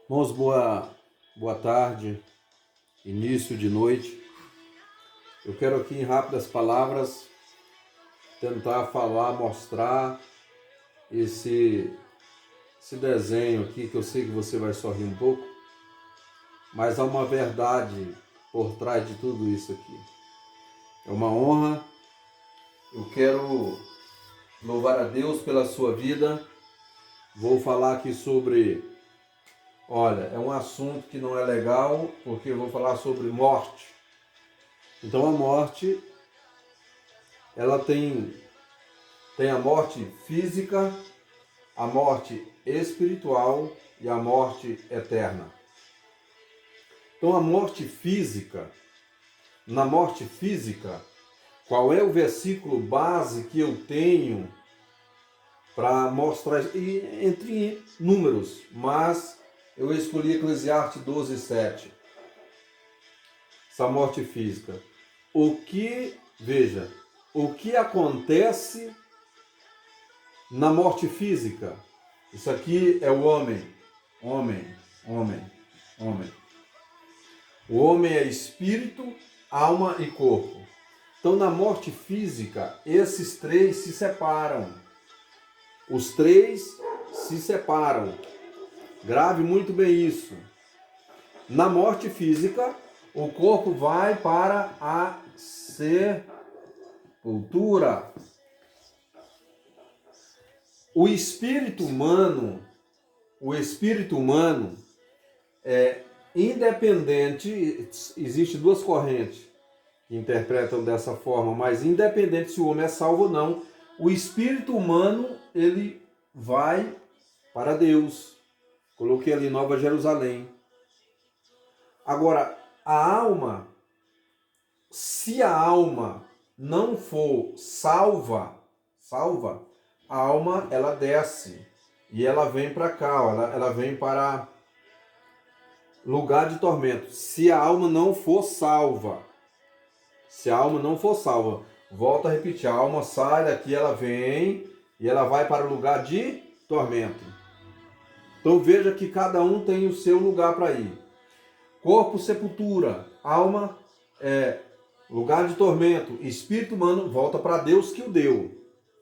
Irmãos, boa tarde, início de noite. Eu quero aqui em rápidas palavras tentar falar, mostrar esse desenho aqui, que eu sei que você vai sorrir um pouco, mas há uma verdade por trás de tudo isso aqui. É uma honra. Eu quero louvar a Deus pela sua vida. Vou falar aqui sobre, olha, é um assunto que não é legal, porque eu vou falar sobre morte. Então a morte, ela tem a morte física, a morte espiritual e a morte eterna. Então a morte física, na morte física, qual é o versículo base que eu tenho para mostrar, entre números, mas eu escolhi Eclesiastes 12:7. Essa morte física. Veja, o que acontece na morte física? Isso aqui é o homem. O homem é espírito, alma e corpo. Então, na morte física, esses três se separam. Os três se separam. Grave muito bem isso. Na morte física, o corpo vai para a sepultura. O espírito humano é independente. Existem duas correntes que interpretam dessa forma, mas independente se o homem é salvo ou não, o espírito humano ele vai para Deus. Coloquei ali Nova Jerusalém. Agora, a alma, se a alma não for salva, a alma ela desce e ela vem para cá, ela vem para lugar de tormento. Se a alma não for salva, volto a repetir, a alma sai daqui, ela vem e ela vai para o lugar de tormento. Então veja que cada um tem o seu lugar para ir. Corpo, sepultura, alma é lugar de tormento, espírito humano volta para Deus que o deu.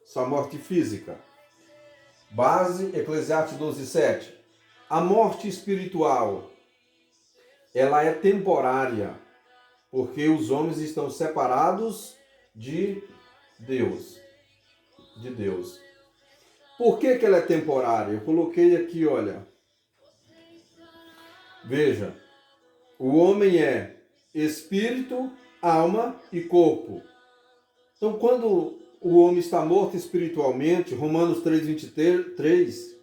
Essa morte física. Base, Eclesiastes 12:7. A morte espiritual, ela é temporária, porque os homens estão separados de Deus. Por que ela é temporária? Eu coloquei aqui, olha. Veja, o homem é espírito, alma e corpo. Então, quando o homem está morto espiritualmente, Romanos 3:23,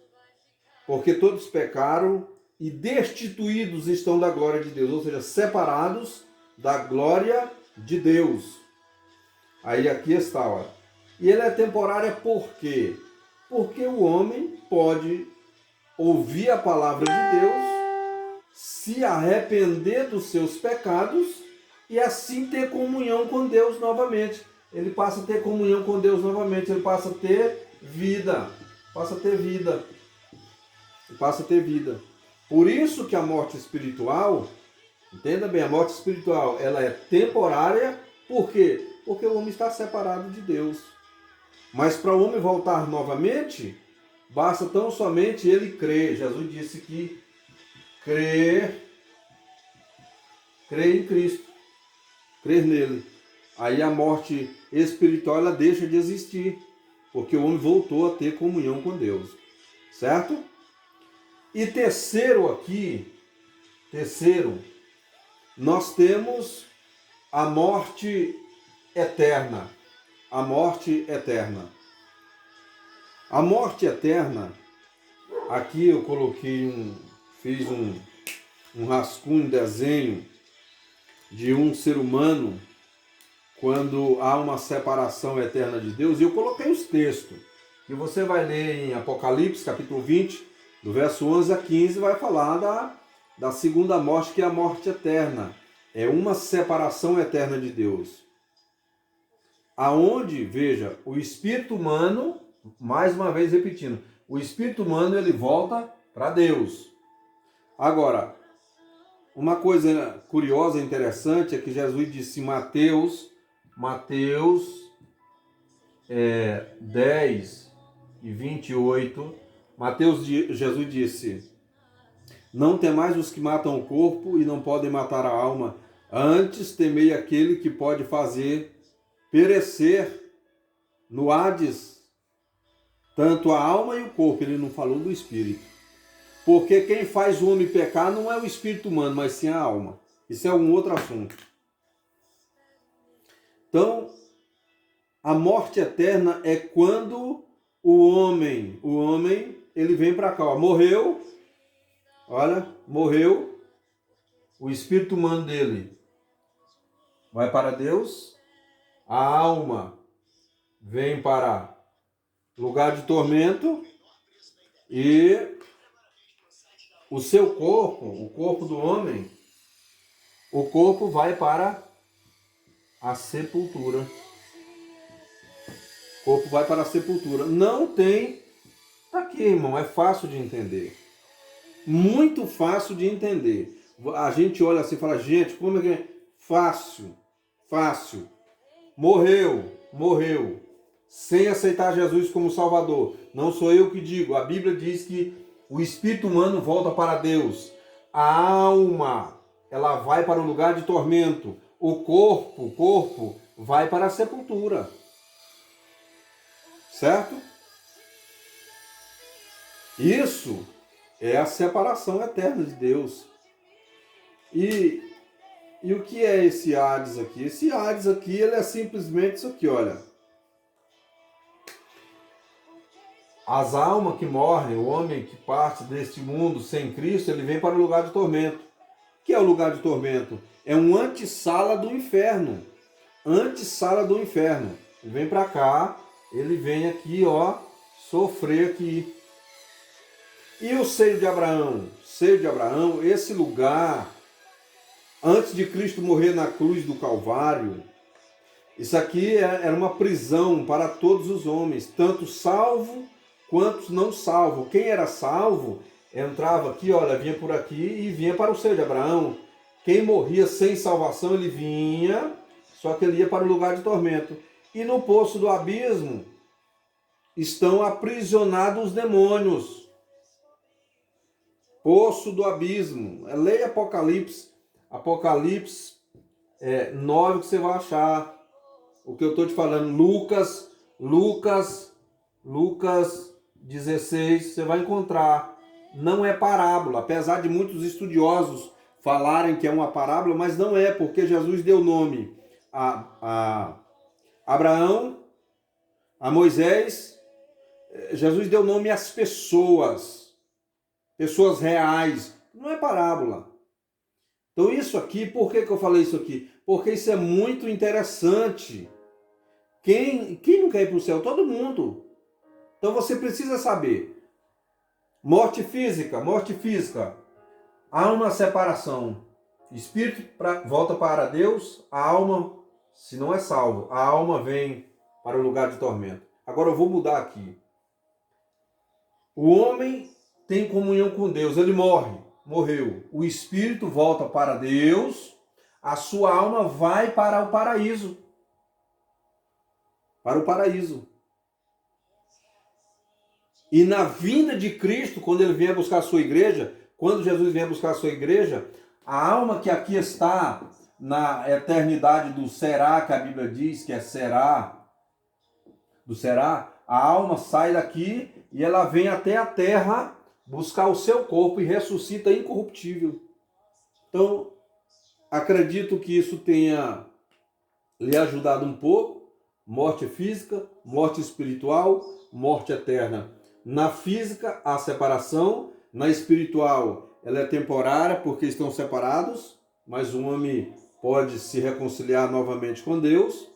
porque todos pecaram e destituídos estão da glória de Deus, ou seja, separados da glória de Deus. Aí aqui está, olha. E ela é temporária por quê? Porque o homem pode ouvir a palavra de Deus, se arrepender dos seus pecados e assim ter comunhão com Deus novamente. Ele passa a ter comunhão com Deus novamente, ele passa a ter vida. Por isso que a morte espiritual, entenda bem, a morte espiritual, ela é temporária. Por quê? Porque o homem está separado de Deus. Mas para o homem voltar novamente, basta tão somente ele crer. Jesus disse que crer em Cristo, crer nele. Aí a morte espiritual ela deixa de existir, porque o homem voltou a ter comunhão com Deus, certo? E terceiro, nós temos a morte eterna. A morte eterna, aqui eu coloquei fiz um rascunho, um desenho de um ser humano quando há uma separação eterna de Deus, e eu coloquei os textos, que você vai ler em Apocalipse, capítulo 20, do verso 11 a 15, vai falar da segunda morte, que é a morte eterna. É uma separação eterna de Deus. Aonde, veja, o espírito humano, mais uma vez repetindo, o espírito humano ele volta para Deus. Agora, uma coisa curiosa e interessante é que Jesus disse em Mateus 10 e 28, Jesus disse: não temais os que matam o corpo e não podem matar a alma, antes temei aquele que pode fazer perecer no Hades tanto a alma e o corpo. Ele não falou do espírito. Porque quem faz o homem pecar não é o espírito humano, mas sim a alma. Isso é um outro assunto. Então, a morte eterna é quando o homem, ele vem para cá, ó, morreu, o espírito humano dele vai para Deus, a alma vem para lugar de tormento e o seu corpo, o corpo do homem, o corpo vai para a sepultura. O corpo vai para a sepultura. Não tem... Tá aqui, irmão, é fácil de entender. Muito fácil de entender. A gente olha assim e fala, gente, como é que é? Fácil. Morreu. Sem aceitar Jesus como Salvador. Não sou eu que digo. A Bíblia diz que o espírito humano volta para Deus. A alma, ela vai para o lugar de tormento. O corpo vai para a sepultura. Certo? Isso é a separação eterna de Deus. E o que é esse Hades aqui? Esse Hades aqui, ele é simplesmente isso aqui, olha. As almas que morrem, o homem que parte deste mundo sem Cristo, ele vem para o lugar de tormento. O que é o lugar de tormento? É um antessala do inferno. Antessala do inferno. Ele vem para cá, ele vem aqui, ó, sofrer aqui. E o seio de Abraão? Seio de Abraão, esse lugar, antes de Cristo morrer na cruz do Calvário, isso aqui era uma prisão para todos os homens, tanto salvo quanto não salvo. Quem era salvo entrava aqui, olha, vinha por aqui e vinha para o seio de Abraão. Quem morria sem salvação, ele vinha, só que ele ia para o lugar de tormento. E no poço do abismo estão aprisionados os demônios. Poço do abismo. Leia Apocalipse. Apocalipse 9 que você vai achar. O que eu estou te falando. Lucas 16, você vai encontrar. Não é parábola. Apesar de muitos estudiosos falarem que é uma parábola, mas não é, porque Jesus deu nome a Abraão, a Moisés. Jesus deu nome às pessoas reais, não é parábola. Então isso aqui, por que eu falei isso aqui? Porque isso é muito interessante. Quem não quer ir para o céu? Todo mundo. Então você precisa saber. Morte física. Há uma separação. Espírito volta para Deus, a alma, se não é salvo, a alma vem para o lugar de tormento. Agora eu vou mudar aqui. O homem tem comunhão com Deus, ele morreu. O espírito volta para Deus, a sua alma vai para o paraíso. Para o paraíso. E na vinda de Cristo, quando ele vier buscar a sua igreja, quando Jesus vier buscar a sua igreja, a alma que aqui está na eternidade do será, que a Bíblia diz que é será, do será, a alma sai daqui e ela vem até a terra buscar o seu corpo e ressuscita incorruptível. Então, acredito que isso tenha lhe ajudado um pouco. Morte física, morte espiritual, morte eterna. Na física, a separação. Na espiritual, ela é temporária porque estão separados, mas o homem pode se reconciliar novamente com Deus.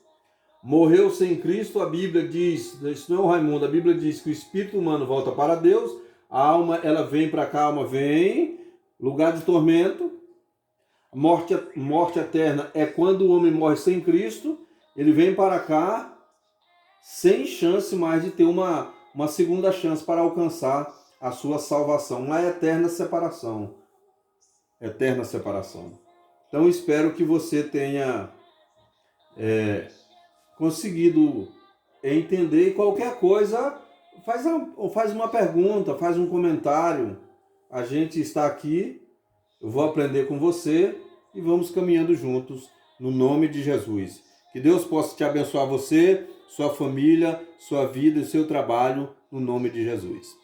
Morreu sem Cristo, a Bíblia diz, isso não é o Raimundo, a Bíblia diz que o espírito humano volta para Deus, a alma, ela vem para cá, a alma vem, lugar de tormento. Morte eterna é quando o homem morre sem Cristo, ele vem para cá sem chance mais de ter uma segunda chance para alcançar a sua salvação, uma eterna separação. eterna separação. Então espero que você tenha conseguido entender, e qualquer coisa faz uma pergunta, faz um comentário. A gente está aqui, eu vou aprender com você e vamos caminhando juntos no nome de Jesus. Que Deus possa te abençoar, você, sua família, sua vida e seu trabalho, no nome de Jesus.